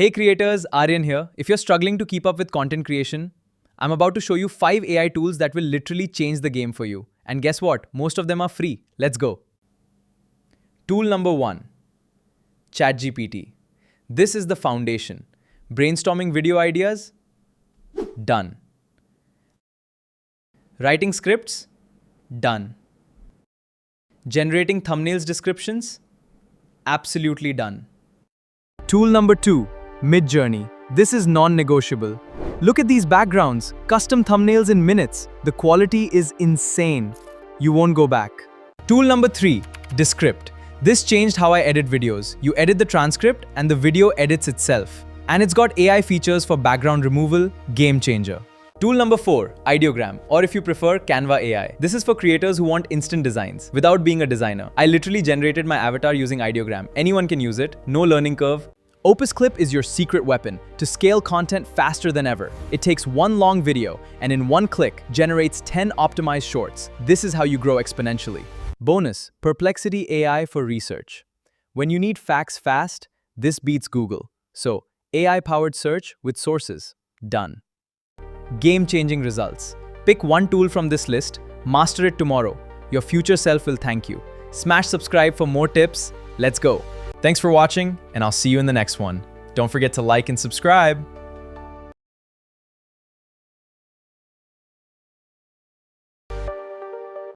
Hey creators, Aryan here. If you're struggling to keep up with content creation, I'm about to show you 5 AI tools that will literally change the game for you. And guess what? Most of them are free. Let's go. Tool number 1. ChatGPT. This is the foundation. Brainstorming video ideas? Done. Writing scripts? Done. Generating thumbnails descriptions? Absolutely done. Tool number 2. Midjourney. This is non-negotiable. Look at these backgrounds, custom thumbnails in minutes. The quality is insane. You won't go back. Tool number 3. Descript. This changed how I edit videos. You edit the transcript and the video edits itself. And it's got AI features for background removal, game changer. Tool number 4, Ideogram, or if you prefer, Canva AI. This is for creators who want instant designs without being a designer. I literally generated my avatar using Ideogram. Anyone can use it, no learning curve. Opus Clip is your secret weapon to scale content faster than ever. It takes one long video and in one click generates 10 optimized shorts. This is how you grow exponentially. Bonus, Perplexity AI for research. When you need facts fast, this beats Google. So, AI-powered search with sources. Done. Game-changing results. Pick one tool from this list, master it tomorrow. Your future self will thank you. Smash subscribe for more tips. Let's go. Thanks for watching, and I'll see you in the next one. Don't forget to like and subscribe.